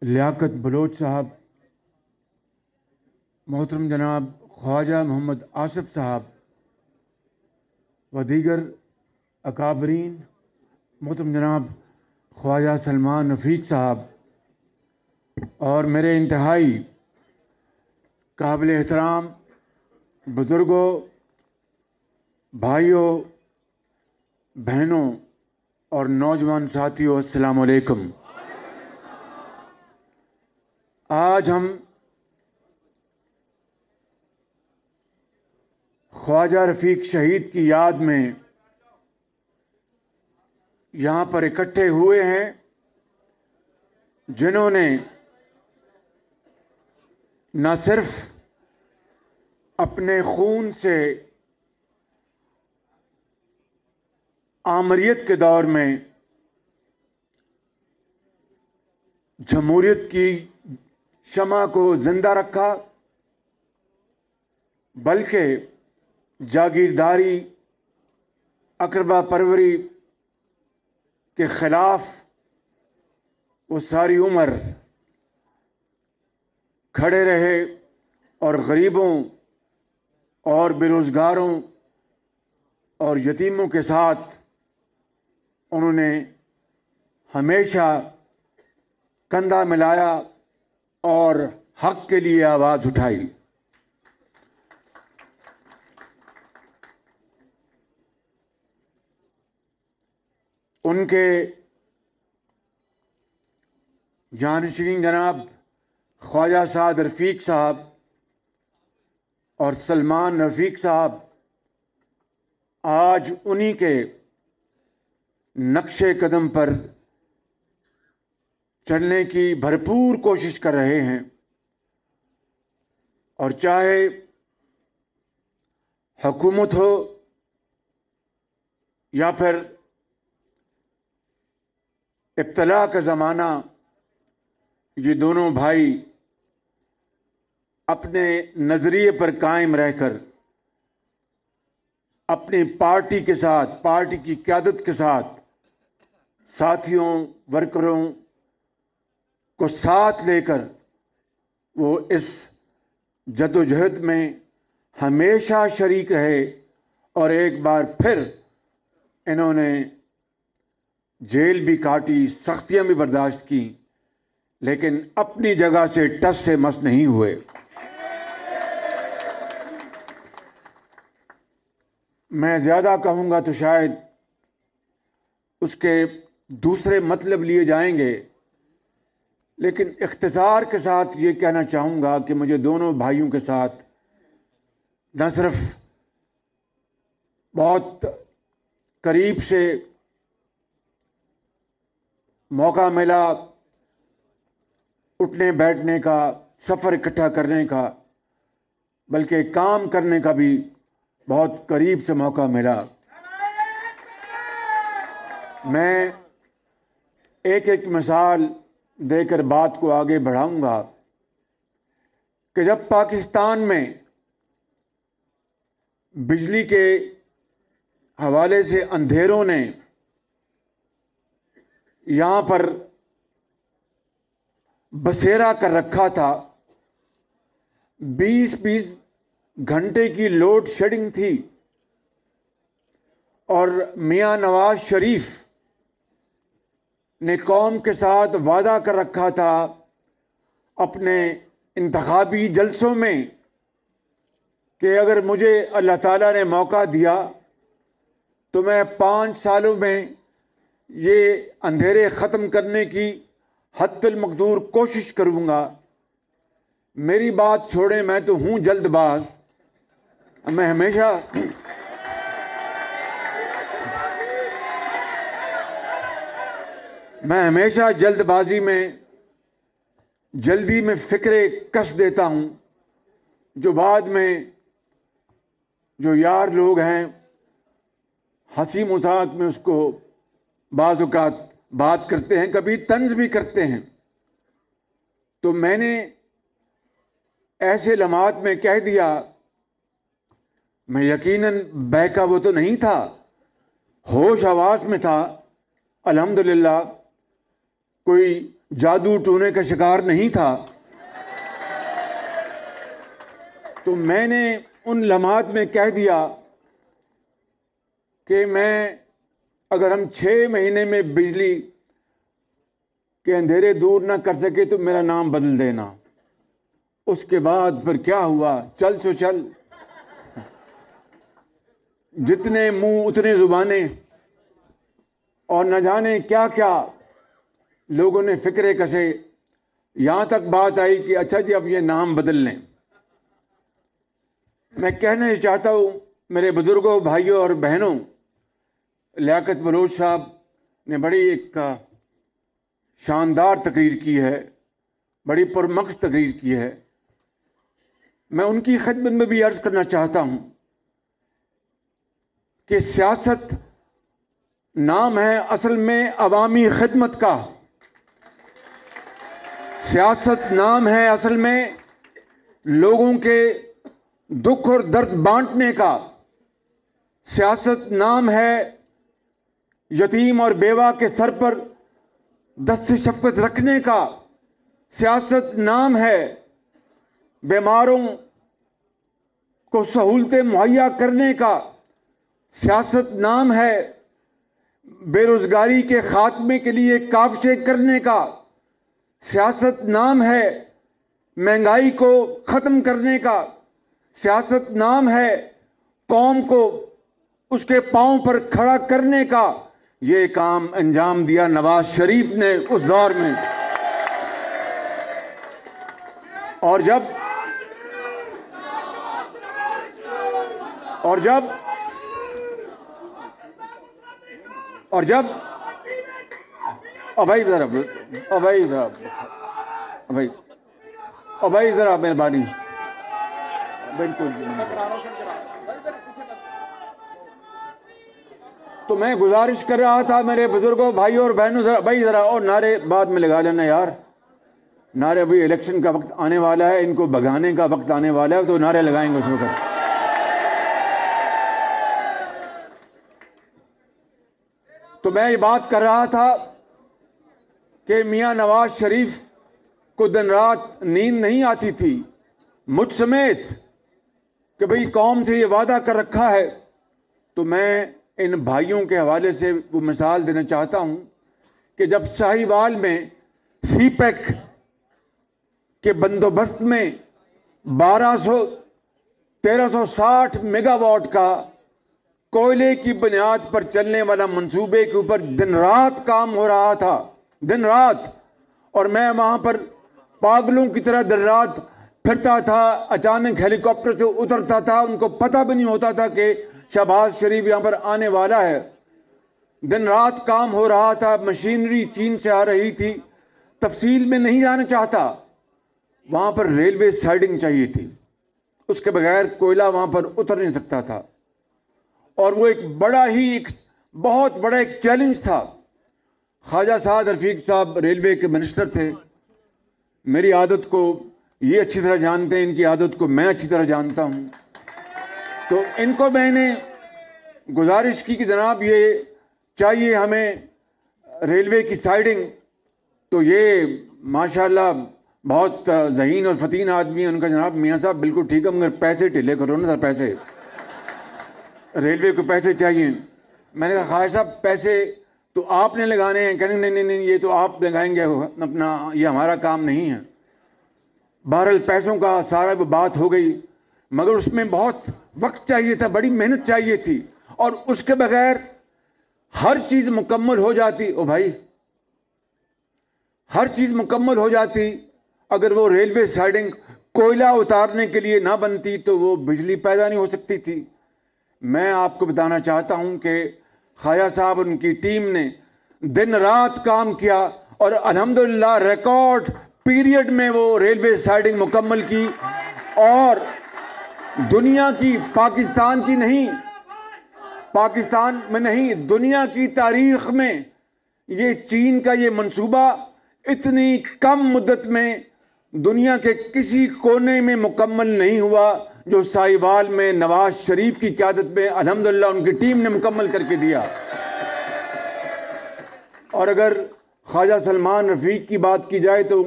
لیاقت بلوچ صاحب، محترم جناب خواجہ محمد آصف صاحب و دیگر اکابرین، محترم جناب خواجہ سلمان رفیق صاحب، اور میرے انتہائی قابل احترام بزرگوں، بھائیوں، بہنوں اور نوجوان ساتھیوں، السلام علیکم۔ آج ہم خواجہ رفیق شہید کی یاد میں یہاں پر اکٹھے ہوئے ہیں، جنہوں نے نہ صرف اپنے خون سے آمریت کے دور میں جمہوریت کی شمع کو زندہ رکھا، بلکہ جاگیرداری، اقربا پروری کے خلاف وہ ساری عمر کھڑے رہے اور غریبوں اور بے روزگاروں اور یتیموں کے ساتھ انہوں نے ہمیشہ کندھا ملایا اور حق کے لیے آواز اٹھائی۔ ان کے جانشین جناب خواجہ سعد رفیق صاحب اور سلمان رفیق صاحب آج انہی کے نقش قدم پر چلنے کی بھرپور کوشش کر رہے ہیں، اور چاہے حکومت ہو یا پھر ابتلا کا زمانہ، یہ دونوں بھائی اپنے نظریے پر قائم رہ کر اپنی پارٹی کے ساتھ، پارٹی کی قیادت کے ساتھ ساتھیوں، ورکروں کو ساتھ لے کر وہ اس جدوجہد میں ہمیشہ شریک رہے، اور ایک بار پھر انہوں نے جیل بھی کاٹی، سختیاں بھی برداشت کی، لیکن اپنی جگہ سے ٹس سے مس نہیں ہوئے۔ میں زیادہ کہوں گا تو شاید اس کے دوسرے مطلب لیے جائیں گے، لیکن اختصار کے ساتھ یہ کہنا چاہوں گا کہ مجھے دونوں بھائیوں کے ساتھ نہ صرف بہت قریب سے موقع ملا اٹھنے بیٹھنے کا، سفر اکٹھا کرنے کا، بلکہ کام کرنے کا بھی بہت قریب سے موقع ملا۔ میں ایک ایک مثال دے کر بات کو آگے بڑھاؤں گا کہ جب پاکستان میں بجلی کے حوالے سے اندھیروں نے یہاں پر بسیرا کر رکھا تھا، 20 گھنٹے کی لوڈ شیڈنگ تھی، اور میاں نواز شریف نے قوم کے ساتھ وعدہ کر رکھا تھا اپنے انتخابی جلسوں میں کہ اگر مجھے اللہ تعالیٰ نے موقع دیا تو میں 5 سالوں میں یہ اندھیرے ختم کرنے کی حد المقدور کوشش کروں گا۔ میری بات چھوڑیں، میں تو ہوں جلد باز، میں ہمیشہ جلد بازی میں، جلدی میں فکرے کش دیتا ہوں، جو بعد میں جو یار لوگ ہیں ہنسی مذاق میں اس کو بعض اوقات بات کرتے ہیں، کبھی طنز بھی کرتے ہیں۔ تو میں نے ایسے لمحات میں کہہ دیا، میں یقیناً بہکا وہ تو نہیں تھا، ہوش حواس میں تھا، الحمدللہ کوئی جادو ٹونے کا شکار نہیں تھا، تو میں نے ان لمحات میں کہہ دیا کہ اگر ہم 6 مہینے میں بجلی کے اندھیرے دور نہ کر سکے تو میرا نام بدل دینا۔ اس کے بعد پھر کیا ہوا؟ چل سو چل، جتنے منہ اتنے زبانیں، اور نہ جانے کیا کیا لوگوں نے فکرے کسے، یہاں تک بات آئی کہ اچھا جی اب یہ نام بدل لیں۔ میں کہنا چاہتا ہوں میرے بزرگوں، بھائیوں اور بہنوں، لیاقت بلوچ صاحب نے بڑی ایک شاندار تقریر کی ہے، بڑی پرمغز تقریر کی ہے۔ میں ان کی خدمت میں بھی عرض کرنا چاہتا ہوں کہ سیاست نام ہے اصل میں عوامی خدمت کا، سیاست نام ہے اصل میں لوگوں کے دکھ اور درد بانٹنے کا، سیاست نام ہے یتیم اور بیوہ کے سر پر دست شفقت رکھنے کا، سیاست نام ہے بیماروں کو سہولتیں مہیا کرنے کا، سیاست نام ہے بے روزگاری کے خاتمے کے لیے کاوشیں کرنے کا، سیاست نام ہے مہنگائی کو ختم کرنے کا، سیاست نام ہے قوم کو اس کے پاؤں پر کھڑا کرنے کا۔ یہ کام انجام دیا نواز شریف نے اس دور میں۔ اور جب ابھائی ذرا مہربانی، بالکل۔ تو میں گزارش کر رہا تھا میرے بزرگوں، بھائیوں اور بہنوں، ذرا اور نعرے بعد میں لگا لینا یار، نعرے ابھی الیکشن کا وقت آنے والا ہے، ان کو بھگانے کا وقت آنے والا ہے تو نعرے لگائیں گے اس وقت۔ تو میں یہ بات کر رہا تھا کہ میاں نواز شریف کو دن رات نیند نہیں آتی تھی، مجھ سمیت، کہ بھئی قوم سے یہ وعدہ کر رکھا ہے۔ تو میں ان بھائیوں کے حوالے سے وہ مثال دینا چاہتا ہوں کہ جب ساہیوال میں سی پیک کے بندوبست میں 1360 میگا واٹ کا کوئلے کی بنیاد پر چلنے والا منصوبے کے اوپر دن رات کام ہو رہا تھا، دن رات، اور میں وہاں پر پاگلوں کی طرح دن رات پھرتا تھا، اچانک ہیلی کاپٹر سے اترتا تھا، ان کو پتہ بھی نہیں ہوتا تھا کہ شہباز شریف یہاں پر آنے والا ہے۔ دن رات کام ہو رہا تھا، مشینری چین سے آ رہی تھی، تفصیل میں نہیں جانا چاہتا۔ وہاں پر ریلوے سائڈنگ چاہیے تھی، اس کے بغیر کوئلہ وہاں پر اتر نہیں سکتا تھا، اور وہ ایک بہت بڑا ایک چیلنج تھا۔ خواجہ سعد رفیق صاحب ریلوے کے منسٹر تھے، میری عادت کو یہ اچھی طرح جانتے ہیں، ان کی عادت کو میں اچھی طرح جانتا ہوں۔ تو ان کو میں نے گزارش کی کہ جناب یہ چاہیے ہمیں ریلوے کی سائڈنگ، تو یہ ماشاءاللہ بہت ذہین اور فتین آدمی ہیں۔ ان کا جناب میاں صاحب بالکل ٹھیک ہے، مگر پیسے ٹھیلے کرو نا، پیسے، ریلوے کو پیسے چاہیے۔ میں نے کہا خواجہ صاحب پیسے تو آپ نے لگانے ہیں؟ کہنے نہیں، یہ تو آپ لگائیں گے اپنا، یہ ہمارا کام نہیں ہے۔ بہرحال پیسوں کا سارا وہ بات ہو گئی، مگر اس میں بہت وقت چاہیے تھا، بڑی محنت چاہیے تھی، اور اس کے بغیر ہر چیز مکمل ہو جاتی، او بھائی ہر چیز مکمل ہو جاتی، اگر وہ ریلوے سائڈنگ کوئلہ اتارنے کے لیے نہ بنتی تو وہ بجلی پیدا نہیں ہو سکتی تھی۔ میں آپ کو بتانا چاہتا ہوں کہ خواجہ صاحب ان کی ٹیم نے دن رات کام کیا، اور الحمدللہ ریکارڈ پیریڈ میں وہ ریلوے سائڈنگ مکمل کی، اور دنیا کی، پاکستان کی نہیں، پاکستان میں نہیں، دنیا کی تاریخ میں یہ چین کا یہ منصوبہ اتنی کم مدت میں دنیا کے کسی کونے میں مکمل نہیں ہوا جو ساہیوال میں نواز شریف کی قیادت میں الحمدللہ ان کی ٹیم نے مکمل کر کے دیا۔ اور اگر خواجہ سلمان رفیق کی بات کی جائے تو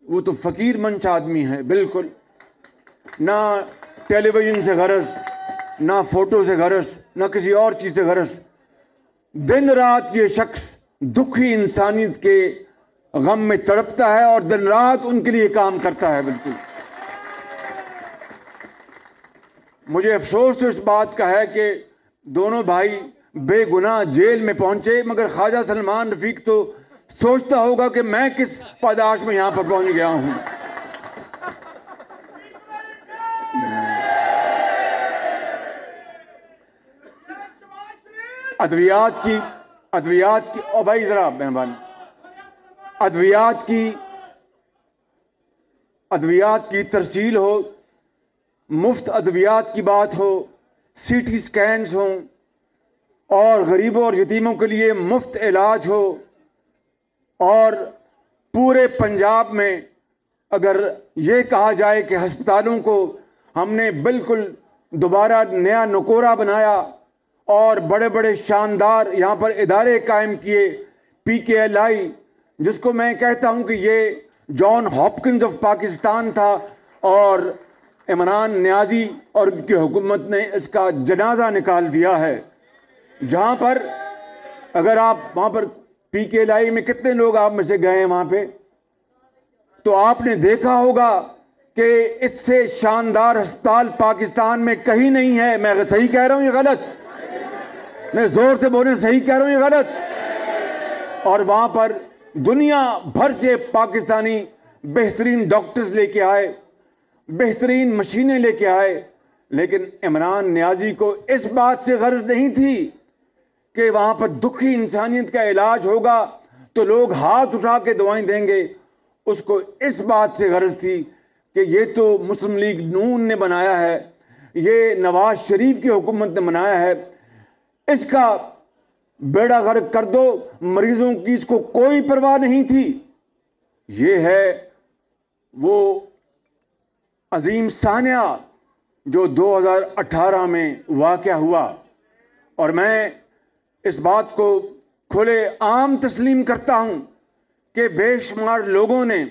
وہ تو فقیر منچ آدمی ہے، بالکل نہ ٹیلی ویژن سے غرض، نہ فوٹو سے غرض، نہ کسی اور چیز سے غرض. دن رات یہ شخص دکھی انسانیت کے غم میں تڑپتا ہے اور دن رات ان کے لیے کام کرتا ہے. بالکل مجھے افسوس تو اس بات کا ہے کہ دونوں بھائی بے گناہ جیل میں پہنچے، مگر خواجہ سلمان رفیق تو سوچتا ہوگا کہ میں کس پاداش میں یہاں پر پہنچ گیا ہوں. ادویات کی او بھائی ذرا مہربانی، ادویات کی ترسیل ہو، مفت ادویات کی بات ہو، سی ٹی سکینز ہوں، اور غریبوں اور یتیموں کے لیے مفت علاج ہو، اور پورے پنجاب میں اگر یہ کہا جائے کہ ہسپتالوں کو ہم نے بالکل دوبارہ نیا نکورہ بنایا اور بڑے بڑے شاندار یہاں پر ادارے قائم کیے، پی کے ایل آئی، جس کو میں کہتا ہوں کہ یہ جان ہاپکنز آف پاکستان تھا، اور عمران نیازی اور ان کی حکومت نے اس کا جنازہ نکال دیا ہے. جہاں پر اگر آپ وہاں پر پی کے ایل آئی میں کتنے لوگ آپ میں سے گئے ہیں وہاں پہ، تو آپ نے دیکھا ہوگا کہ اس سے شاندار ہسپتال پاکستان میں کہیں نہیں ہے. میں صحیح کہہ رہا ہوں یہ غلط؟ میں زور سے بولیں، صحیح کہہ رہا ہوں یہ غلط؟ اور وہاں پر دنیا بھر سے پاکستانی بہترین ڈاکٹرز لے کے آئے، بہترین مشینیں لے کے آئے، لیکن عمران نیازی کو اس بات سے غرض نہیں تھی کہ وہاں پر دکھی انسانیت کا علاج ہوگا تو لوگ ہاتھ اٹھا کے دعائیں دیں گے. اس کو اس بات سے غرض تھی کہ یہ تو مسلم لیگ نون نے بنایا ہے، یہ نواز شریف کی حکومت نے بنایا ہے، اس کا بیڑا غرق کر دو. مریضوں کی اس کو کوئی پرواہ نہیں تھی. یہ ہے وہ عظیم سانحہ جو 2018 میں واقع ہوا، اور میں اس بات کو کھلے عام تسلیم کرتا ہوں کہ بے شمار لوگوں نے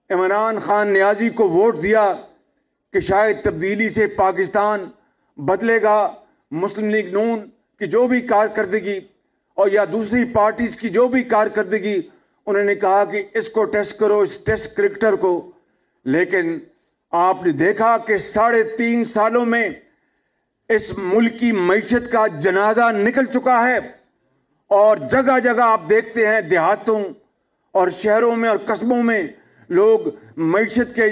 عمران خان نیازی کو ووٹ دیا کہ شاید تبدیلی سے پاکستان بدلے گا. مسلم لیگ نون کی جو بھی کارکردگی اور یا دوسری پارٹیز کی جو بھی کارکردگی، انہوں نے کہا کہ اس کو ٹیسٹ کرو، اس ٹیسٹ کرکٹر کو. لیکن آپ نے دیکھا کہ 3.5 سالوں میں اس ملک کی معیشت کا جنازہ نکل چکا ہے، اور جگہ جگہ آپ دیکھتے ہیں دیہاتوں اور شہروں میں اور قصبوں میں لوگ معیشت کے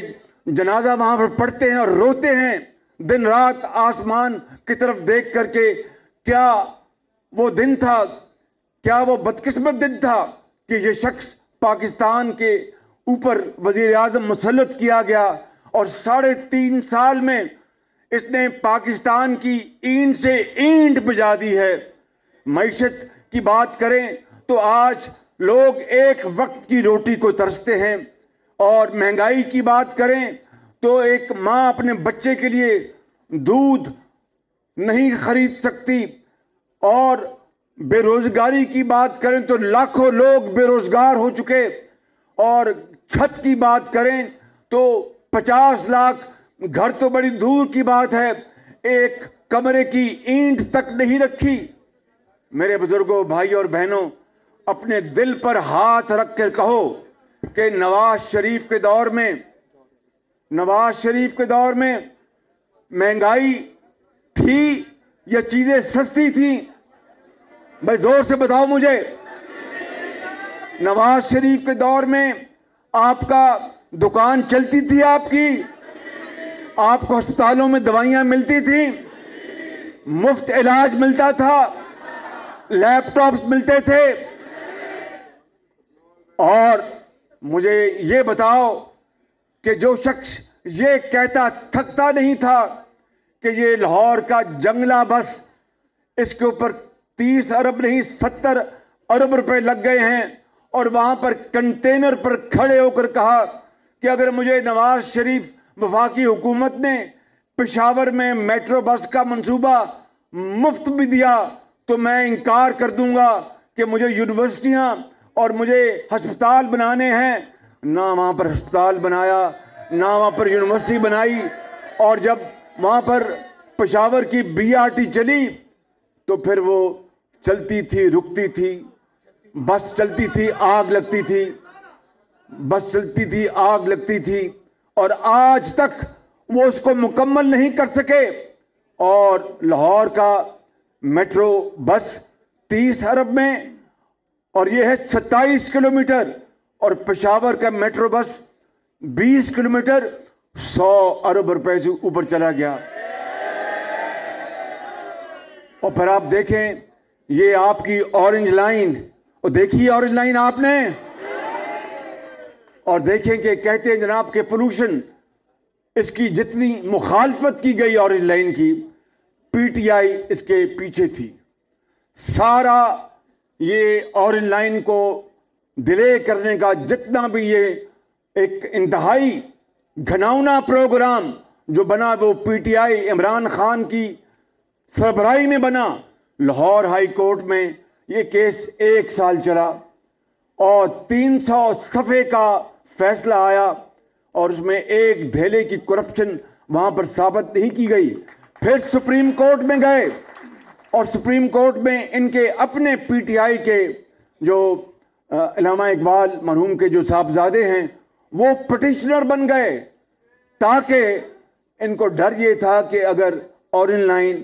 جنازہ وہاں پر پڑھتے ہیں اور روتے ہیں دن رات آسمان کی طرف دیکھ کر کے. کیا وہ دن تھا، کیا وہ بدقسمت دن تھا کہ یہ شخص پاکستان کے اوپر وزیر اعظم مسلط کیا گیا، اور 3.5 سال میں اس نے پاکستان کی اینٹ سے اینٹ بجا دی ہے. معیشت کی بات کریں تو آج لوگ ایک وقت کی روٹی کو ترستے ہیں، اور مہنگائی کی بات کریں تو ایک ماں اپنے بچے کے لیے دودھ نہیں خرید سکتی، اور بے روزگاری کی بات کریں تو لاکھوں لوگ بے روزگار ہو چکے، اور چھت کی بات کریں تو 50 لاکھ گھر تو بڑی دور کی بات ہے، ایک کمرے کی اینٹ تک نہیں رکھی. میرے بزرگوں، بھائی اور بہنوں، اپنے دل پر ہاتھ رکھ کر کہو کہ نواز شریف کے دور میں مہنگائی تھی یا چیزیں سستی تھیں؟ بھائی زور سے بتاؤ مجھے. نواز شریف کے دور میں آپ کا دکان چلتی تھی، آپ کو ہسپتالوں میں دوائیاں ملتی تھیں، مفت علاج ملتا تھا، لیپ ٹاپس ملتے تھے. اور مجھے یہ بتاؤ کہ جو شخص یہ کہتا تھکتا نہیں تھا کہ یہ لاہور کا جنگلہ بس، اس کے اوپر 30 ارب نہیں 70 ارب روپے لگ گئے ہیں، اور وہاں پر کنٹینر پر کھڑے ہو کر کہا کہ اگر مجھے نواز شریف وفاقی حکومت نے پشاور میں میٹرو بس کا منصوبہ مفت بھی دیا تو میں انکار کر دوں گا کہ مجھے یونیورسٹیاں اور مجھے ہسپتال بنانے ہیں، نہ وہاں پر ہسپتال بنایا، نہ وہاں پر یونیورسٹی بنائی. اور جب وہاں پر پشاور کی BRT چلی تو پھر وہ چلتی تھی رکتی تھی، بس چلتی تھی آگ لگتی تھی، بس چلتی تھی آگ لگتی تھی، اور آج تک وہ اس کو مکمل نہیں کر سکے. اور لاہور کا میٹرو بس 30 ارب میں، اور یہ ہے 27 کلومیٹر، اور پشاور کا میٹرو بس 20 کلومیٹر 100 ارب روپے سے اوپر چلا گیا. اور پھر آپ دیکھیں یہ آپ کی اورنج لائن، اور دیکھیے اورنج لائن آپ نے، اور دیکھیں کہ کہتے ہیں جناب کہ پولوشن، اس کی جتنی مخالفت کی گئی اورنج لائن کی، PTI اس کے پیچھے تھی. سارا یہ اورنج لائن کو ڈیلے کرنے کا جتنا بھی یہ ایک انتہائی گھناؤنا پروگرام جو بنا، وہ PTI عمران خان کی سربراہی میں بنا. لاہور ہائی کورٹ میں یہ کیس 1 سال چلا اور 300 صفحے کا فیصلہ آیا، اور اس میں ایک دھیلے کی کرپشن وہاں پر ثابت نہیں کی گئی. پھر سپریم کورٹ میں گئے، اور سپریم کورٹ میں ان کے اپنے PTI کے جو علامہ اقبال مرحوم کے جو صاحبزادے ہیں وہ پٹیشنر بن گئے، تاکہ ان کو ڈر یہ تھا کہ اگر اورنج لائن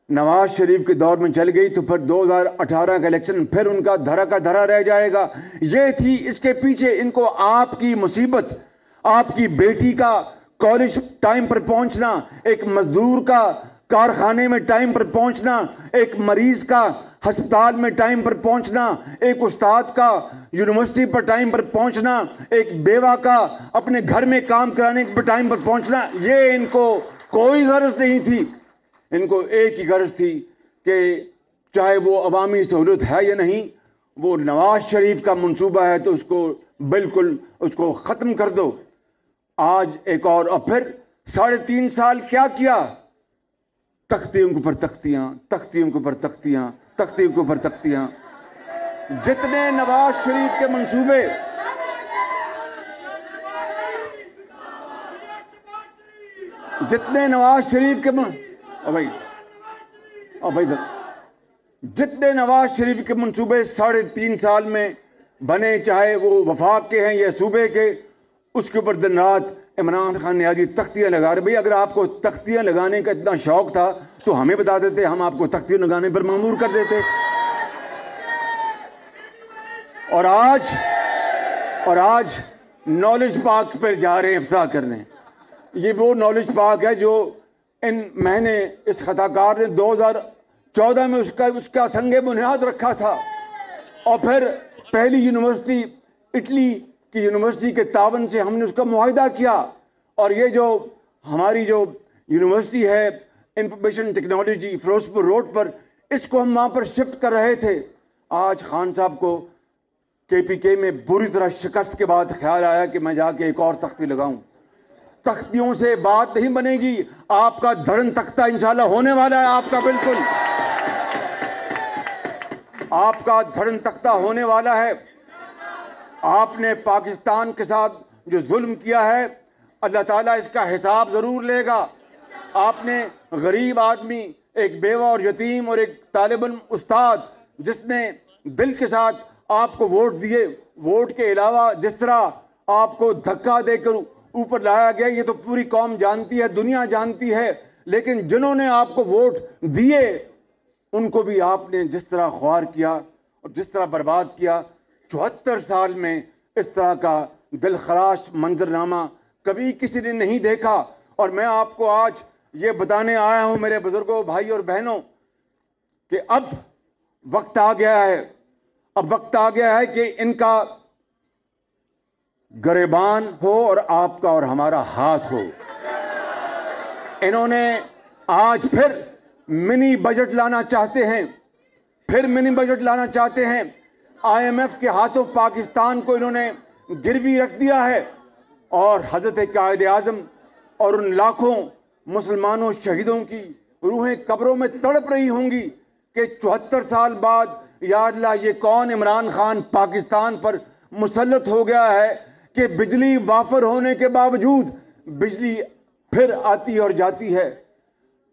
نواز شریف کے دور میں چل گئی تو پھر 2018 کا الیکشن پھر ان کا دھرا رہ جائے گا. یہ تھی اس کے پیچھے. ان کو آپ کی مصیبت، آپ کی بیٹی کا کالج ٹائم پر پہنچنا، ایک مزدور کا کارخانے میں ٹائم پر پہنچنا، ایک مریض کا ہسپتال میں ٹائم پر پہنچنا، ایک استاد کا یونیورسٹی پر ٹائم پر پہنچنا، ایک بیوہ کا اپنے گھر میں کام کرانے پر ٹائم پر پہنچنا، یہ ان کو کوئی غرض نہیں تھی. ان کو ایک ہی غرض تھی کہ چاہے وہ عوامی سہولت ہے یا نہیں، وہ نواز شریف کا منصوبہ ہے تو اس کو بالکل اس کو ختم کر دو. آج ایک اور پھر 3.5 سال کیا کیا؟ تختیوں کے اوپر تختیاں، تختیوں کے اوپر تختیاں، تختیوں کے اوپر تختیاں. جتنے نواز شریف کے منصوبے، جتنے نواز شریف کے جتنے نواز شریف کے منصوبے 3.5 سال میں بنے، چاہے وہ وفاق کے ہیں یا صوبے کے، اس کے اوپر دن رات عمران خان نیازی تختیاں لگا رہے. بھئی اگر آپ کو تختیاں لگانے کا اتنا شوق تھا تو ہمیں بتا دیتے، ہم آپ کو تختیاں لگانے پر مأمور کر دیتے. اور آج نالج پارک پر جا رہے ہیں افتتاح کرنے. یہ وہ نالج پارک ہے جو میں نے اس خطا کار نے 2014 میں اس کا سنگ بنیاد رکھا تھا. اور پھر پہلی یونیورسٹی اٹلی کی یونیورسٹی کے تعاون سے ہم نے اس کا معاہدہ کیا. اور یہ جو ہماری جو یونیورسٹی ہے انفارمیشن ٹیکنالوجی فیروزپور روڈ پر، اس کو ہم وہاں پر شفٹ کر رہے تھے. آج خان صاحب کو KPK میں بری طرح شکست کے بعد خیال آیا کہ میں جا کے ایک اور تختی لگاؤں. تختیوں سے بات نہیں بنے گی، آپ کا دھڑن تختہ انشاءاللہ ہونے والا ہے. آپ کا بالکل آپ کا دھڑن تختہ ہونے والا ہے. آپ نے پاکستان کے ساتھ جو ظلم کیا ہے، اللہ تعالیٰ اس کا حساب ضرور لے گا. آپ نے غریب آدمی، ایک بیوہ اور یتیم اور ایک طالب علم استاد جس نے دل کے ساتھ آپ کو ووٹ دیے، ووٹ کے علاوہ جس طرح آپ کو دھکا دے کر اوپر لایا گیا، یہ تو پوری قوم جانتی ہے، دنیا جانتی ہے. لیکن جنہوں نے آپ کو ووٹ دیے ان کو بھی آپ نے جس طرح خوار کیا اور جس طرح برباد کیا، 74 سال میں اس طرح کا دلخراش منظرنامہ کبھی کسی نے نہیں دیکھا. اور میں آپ کو آج یہ بتانے آیا ہوں میرے بزرگوں، بھائی اور بہنوں، کہ اب وقت آ گیا ہے، اب وقت آ گیا ہے کہ ان کا گریبان ہو اور آپ کا اور ہمارا ہاتھ ہو. انہوں نے آج پھر منی بجٹ لانا چاہتے ہیں، پھر منی بجٹ لانا چاہتے ہیں. IMF کے ہاتھوں پاکستان کو انہوں نے گروی رکھ دیا ہے. اور حضرت قائد اعظم اور ان لاکھوں مسلمانوں شہیدوں کی روحیں قبروں میں تڑپ رہی ہوں گی کہ 74 سال بعد یا اللہ یہ کون عمران خان پاکستان پر مسلط ہو گیا ہے کہ بجلی وافر ہونے کے باوجود بجلی پھر آتی اور جاتی ہے.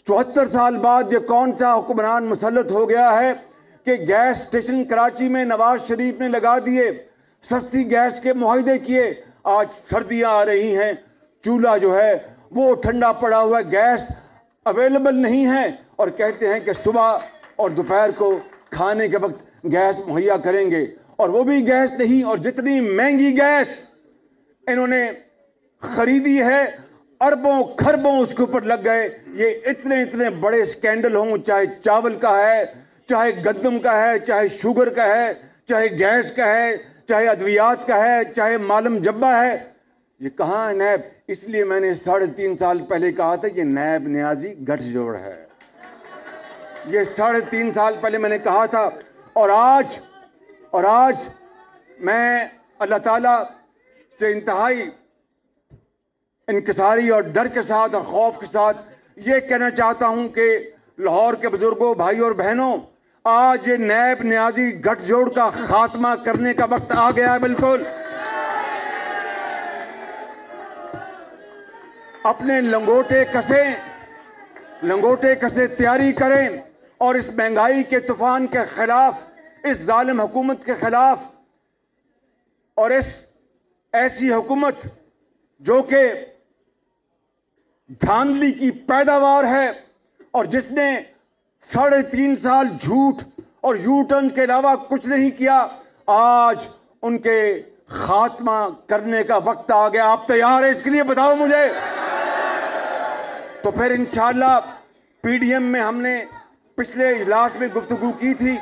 74 سال بعد یہ کون سا حکمران مسلط ہو گیا ہے کہ گیس اسٹیشن کراچی میں نواز شریف نے لگا دیے, سستی گیس کے معاہدے کیے. آج سردیاں آ رہی ہیں, چولہا جو ہے وہ ٹھنڈا پڑا ہوا ہے, گیس اویلیبل نہیں ہے, اور کہتے ہیں کہ صبح اور دوپہر کو کھانے کے وقت گیس مہیا کریں گے, اور وہ بھی گیس نہیں. اور جتنی مہنگی گیس انہوں نے خریدی ہے, اربوں کھربوں اس کے اوپر لگ گئے. یہ اتنے بڑے سکینڈل ہوں, چاہے چاول کا ہے, چاہے گندم کا ہے, چاہے شوگر کا ہے, چاہے گیس کا ہے, چاہے ادویات کا ہے, چاہے معلوم جبہ ہے, یہ کہاں ہے نیب؟ اس لیے میں نے 3.5 سال پہلے کہا تھا یہ نیب نیازی گٹھ جوڑ ہے. یہ 3.5 سال پہلے میں نے کہا تھا. اور آج میں اللہ تعالیٰ سے انتہائی انکساری اور ڈر کے ساتھ اور خوف کے ساتھ یہ کہنا چاہتا ہوں کہ لاہور کے بزرگوں, بھائیوں اور بہنوں, آج یہ نیب نیازی گٹھ جوڑ کا خاتمہ کرنے کا وقت آ گیا ہے. بالکل اپنے لنگوٹے کسے تیاری کریں, اور اس مہنگائی کے طوفان کے خلاف, اس ظالم حکومت کے خلاف, اور اس ایسی حکومت جو کہ دھاندلی کی پیداوار ہے, اور جس نے 3.5 سال جھوٹ اور یو ٹرن کے علاوہ کچھ نہیں کیا, آج ان کے خاتمہ کرنے کا وقت آ گیا. آپ تیار ہیں اس کے لیے؟ بتاؤ مجھے. تو پھر انشاءاللہ پی ڈی ایم میں ہم نے پچھلے اجلاس میں گفتگو کی تھی.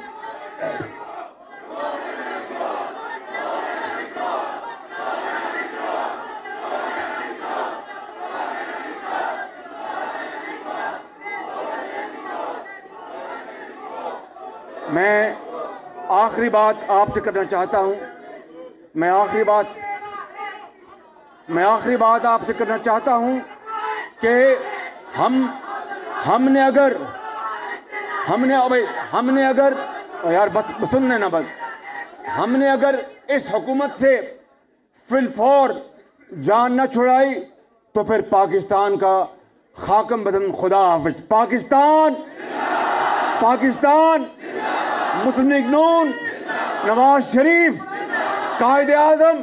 میں آخری بات آپ سے کرنا چاہتا ہوں. میں آخری بات آپ سے کرنا چاہتا ہوں کہ ہم نے اگر یار بس سن لینا, بس ہم نے اگر اس حکومت سے فی الفور جان نہ چھڑائی تو پھر پاکستان کا خاکم بدن خدا حافظ. پاکستان مسلم لیگ نون, نواز شریف, قائد اعظم,